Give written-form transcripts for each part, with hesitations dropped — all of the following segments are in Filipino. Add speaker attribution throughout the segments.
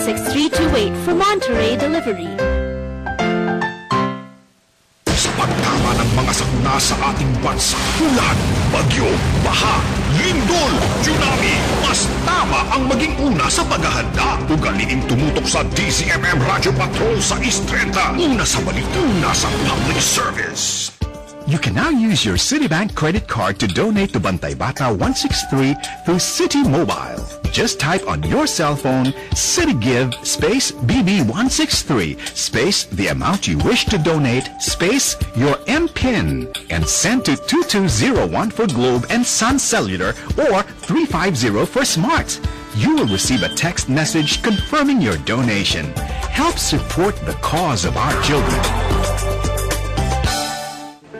Speaker 1: 6328 for Monterey Delivery.
Speaker 2: Sa pagtama ng mga sakuna sa ating bansa, ulan, bagyo, baha, lindol, tsunami, mas tama ang maging una sa paghahanda. Ugaliin tumutok sa DZMM Radio Patrol sa East 30. Una sa balita, una sa public service.
Speaker 3: You can now use your Citibank credit card to donate to Bantay Bata 163 through Citi Mobile. Just type on your cell phone CitiGive space BB163 space the amount you wish to donate space your MPIN and send to 2201 for Globe and Sun Cellular or 350 for Smart. You will receive a text message confirming your donation. Help support the cause of our children.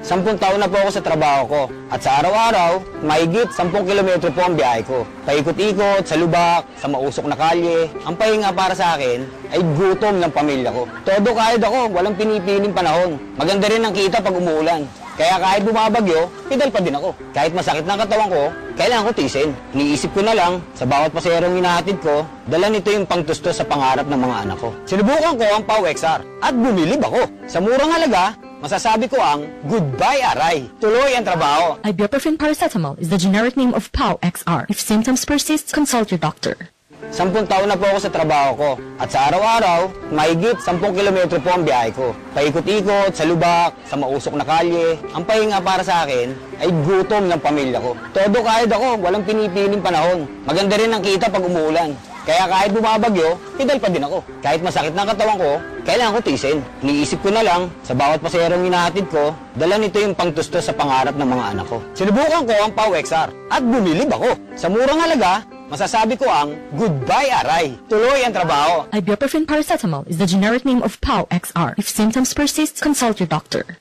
Speaker 4: 10 taon na po ako sa trabaho ko at sa araw-araw, mahigit 10 kilometro po ang biyahe ko. Paikot-ikot, sa lubak, sa mausok na kalye. Ang pahinga para sa akin ay gutom ng pamilya ko. Todo kahit ako, walang pinipiling panahon. Maganda rin ang kita pag umuulan. Kaya kahit bumabagyo, pedal pa din ako. Kahit masakit na katawan ko, kailangan ko tiisin. Iniisip ko na lang, sa bawat paserong hinahatid ko, dala nito yung pangtusto sa pangarap ng mga anak ko. Sinubukan ko ang Pau XR at bumilib ako. Sa murang halaga, masasabi ko ang goodbye aray. Tuloy ang trabaho.
Speaker 1: Ibuprofen paracetamol is the generic name of Pau XR. If symptoms persist, consult your doctor.
Speaker 4: 10 taon na po ako sa trabaho ko at sa araw-araw, mahigit 10 kilometro po ang biyahe ko. Paikot-ikot, sa lubak, sa mausok na kalye. Ang pahinga para sa akin ay gutom ng pamilya ko. Todo kahit ako, walang pinipiling panahon. Maganda rin ang kita pag umuulan. Kaya kahit bumabagyo, pedal pa din ako. Kahit masakit na katawan ko, kailangan ko tiisin. Iniisip ko na lang, sa bawat paserong hinahatid ko, dala nito yung pangtusto sa pangarap ng mga anak ko. Sinubukan ko ang Pau XR at bumilib ako. Sa murang halaga, masasabi ko ang goodbye aray. Tuloy ang trabaho.
Speaker 1: Ibuprofen paracetamol is the generic name of Pau XR. If symptoms persist, consult your doctor.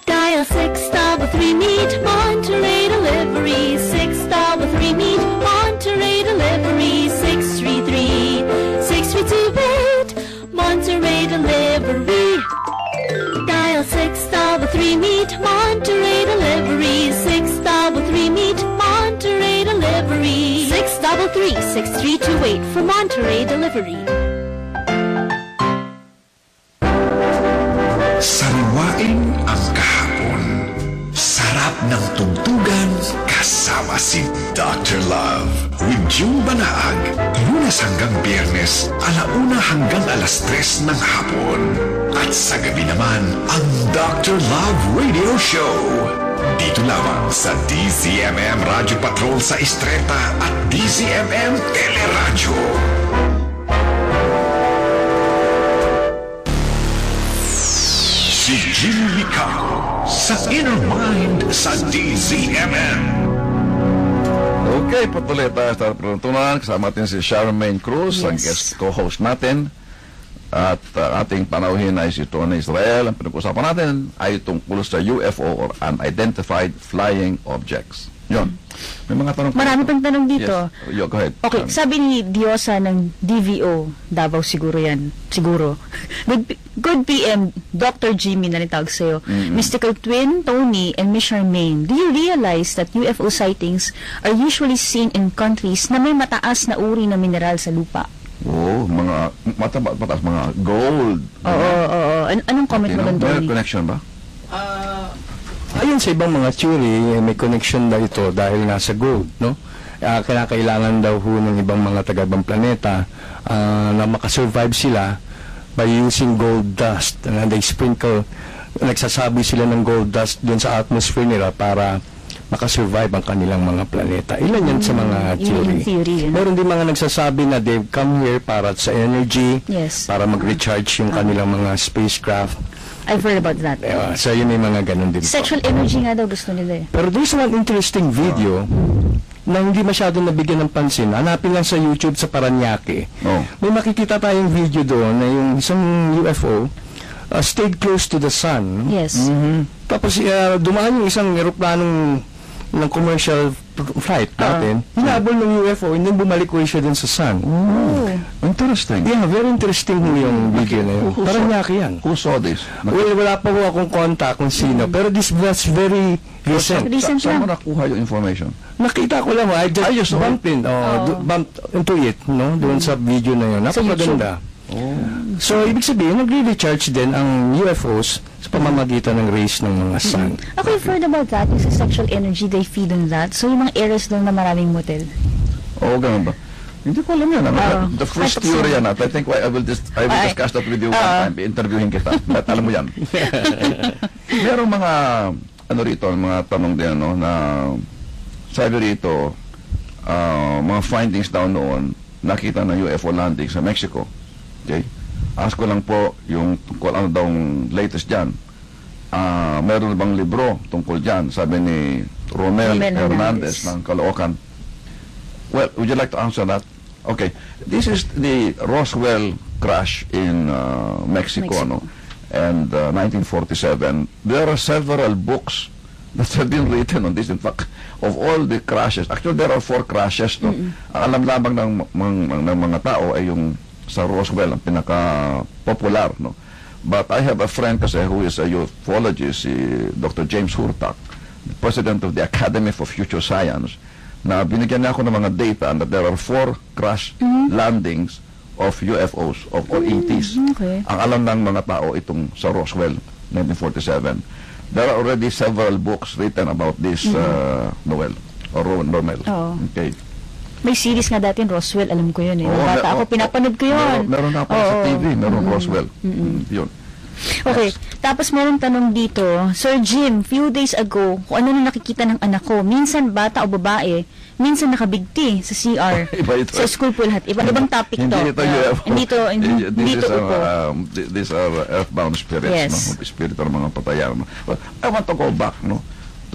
Speaker 1: Dial 633-MEET Monterey Delivery. 633-MEET Monterey Delivery. 633-6328 Monterey Delivery. Dial 633-MEET Monterey Delivery. 633-MEET Monterey Delivery. 633-6328 for Monterey Delivery.
Speaker 2: Sariwain ang kahapon. Sarap ng tugtugan kasama si Dr. Love. With June Banaag, Lunes hanggang Biyernes, 1:00 hanggang 3:00 ng hapon. At sa gabi naman, ang Dr. Love Radio Show. Dito lamang sa DZMM Radio Patrol sa Istreta at DZMM Teleradyo. Si Jimmy Licao sa Inner Mind sa DZMM.
Speaker 5: Okay, patuloy tayo sa pagtuntunan. Kasama natin si Charmaine Cruz, ang guest co-host natin. At ating panauhin ay si Tony Israel. Ang pinag-usapan natin ay tungkol sa UFO or Unidentified Flying Objects. Yun. May mga tanong.
Speaker 6: Marami pang tanong dito.
Speaker 5: Yes. Yo, go ahead.
Speaker 6: Okay, sabi ni Diosa ng DVO, Davao siguro yan. Siguro. Good PM, Dr. Jimmy na nitawag sa'yo. Mystical Twin, Tony, and Miss Charmaine, do you realize that UFO sightings are usually seen in countries na may mataas na uri na mineral sa lupa?
Speaker 5: Oo, mga mataas, mga gold.
Speaker 6: Oo. Anong comment mo doon, Tony?
Speaker 5: May connection ba?
Speaker 7: Ayon sa ibang mga theory, may connection daw ito dahil nasa gold, no? Kailangan daw ho ng ibang mga taga-ibang planeta na makasurvive sila by using gold dust. And they sprinkle, nagsasabi sila ng gold dust dun sa atmosphere nila para makasurvive ang kanilang mga planeta. Ilan yan sa mga theory. Meron din mga nagsasabi na they've come here para sa energy, para mag-recharge yung kanilang mga spacecraft.
Speaker 6: I've heard about that.
Speaker 7: So yun may mga ganun din.
Speaker 6: Sexual energy nga daw gusto nila eh.
Speaker 7: Pero there's one interesting video na hindi masyadong nabigyan ng pansin. Hanapin lang sa YouTube sa Paranaque. May makikita tayong video doon na yung isang UFO stayed close to the sun.
Speaker 6: Yes.
Speaker 7: Tapos dumaan yung isang eroplanong ng commercial flight natin. Hinabol ng UFO and then bumalik ko siya dun sa sun.
Speaker 5: Interesting.
Speaker 7: Yeah, very interesting ho yung video na yun.
Speaker 5: Who
Speaker 7: Parang
Speaker 5: saw-
Speaker 7: nyaki yan.
Speaker 5: Who saw this?
Speaker 7: Well, wala pa ho akong contact kung sino. Pero that's very recent.
Speaker 6: Recent
Speaker 5: Saan mo
Speaker 6: lang.
Speaker 5: nakuha yung information?
Speaker 7: Nakita ko lang, I
Speaker 5: you
Speaker 7: just
Speaker 5: saw
Speaker 7: bumped in, bumped into it, no? Doon sa video na yun.
Speaker 6: Sa
Speaker 7: Napakaganda. So, ibig sabihin, nagre-recharge din ang UFOs sa pamamagitan ng rays ng mga sun.
Speaker 6: Ako, I've heard about that, yung sa sexual energy, they feed on that. So, yung mga areas doon na maraming motel.
Speaker 5: Oo, ganun ba? Hindi ko alam yan. The first
Speaker 6: I thought
Speaker 5: theory
Speaker 6: so.
Speaker 5: yan. I think I will discuss that with you one time. Interviewin kita. At alam mo yan. Merong mga, ano rito, mga tanong din, no, na sabi rito, mga findings daw noon, nakita ng UFO landing sa Mexico. Okay? Ask ko lang po yung tungkol ano daw latest dyan. Meron bang libro tungkol dyan? Sabi ni Romel Hernandez ng Caloocan. Well, would you like to answer that? Okay. This is the Roswell crash in Mexico, no? And 1947. There are several books that have been written on this. In fact, of all the crashes, actually there are 4 crashes, no? Ang alam lamang ng mga tao ay yung sa Roswell, ang pinaka-popular, no? But I have a friend kasi who is a ufologist, si Dr. James Hurtak, the president of the Academy for Future Science, na binigyan niya ako ng mga data that there are 4 crash landings of UFOs, of or ETs.
Speaker 6: Okay.
Speaker 5: Ang alam ng mga tao itong sa Roswell, 1947. There are already several books written about this, Noel, or Romel.
Speaker 6: Oo.
Speaker 5: Okay.
Speaker 6: May series nga dati, Roswell, alam ko yun eh. Nung
Speaker 5: Oo,
Speaker 6: bata ako, pinapanood ko yun.
Speaker 5: Meron nga pa sa TV, meron Roswell. Yun.
Speaker 6: Okay, tapos merong tanong dito, Sir Jim, few days ago, kung ano na nakikita ng anak ko, minsan bata o babae, minsan nakabigti sa CR,
Speaker 5: Iba ito.
Speaker 6: sa school po lahat. Ibang topic to.
Speaker 5: Hindi ito
Speaker 6: Yeah.
Speaker 5: UFO.
Speaker 6: Hindi to upo.
Speaker 5: These are earthbound spirits,
Speaker 6: Yes.
Speaker 5: no? Spirit ng mga patayan. No? But I want to go back, no,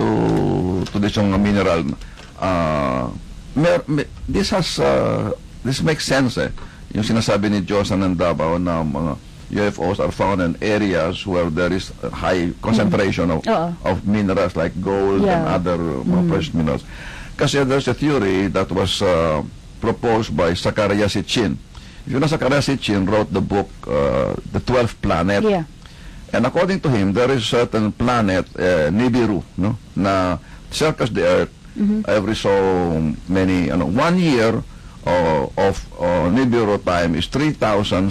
Speaker 5: to this yung mineral. This makes sense, eh. Yung sinasabi ni Josan ng Davao na mga UFOs are found in areas where there is a high concentration of minerals like gold and other precious minerals. Kasi there's a theory that was proposed by Zecharia Sitchin. You know, Zecharia Sitchin wrote the book, The 12th Planet.
Speaker 6: Yeah.
Speaker 5: And according to him, there is a certain planet, Nibiru, no, na circles the Earth every so many, 1 year of Nibiru time is 3,600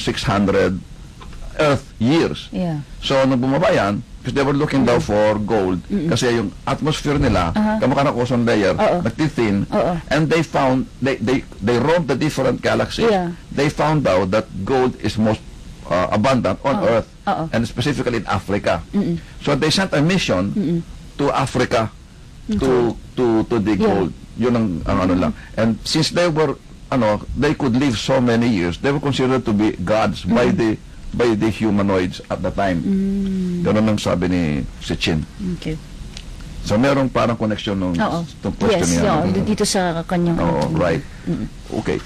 Speaker 5: Earth years.
Speaker 6: Yeah.
Speaker 5: So, nung bumaba yan, because they were looking daw for gold, kasi yung atmosphere nila, kamukha ng ozone layer, nagtithin, and they found, they roamed the different galaxies.
Speaker 6: Yeah.
Speaker 5: They found out that gold is most abundant on Earth, and specifically in Africa. So, they sent a mission to Africa to dig gold. Yun ang ano lang. And since they were, they could live so many years, they were considered to be gods by the humanoids at the time. Ganun ang sabi ni Sitchin.
Speaker 6: Okay.
Speaker 5: So, merong parang connection nung question niya.
Speaker 6: Yes, dito sa kanyang...
Speaker 5: right. Okay.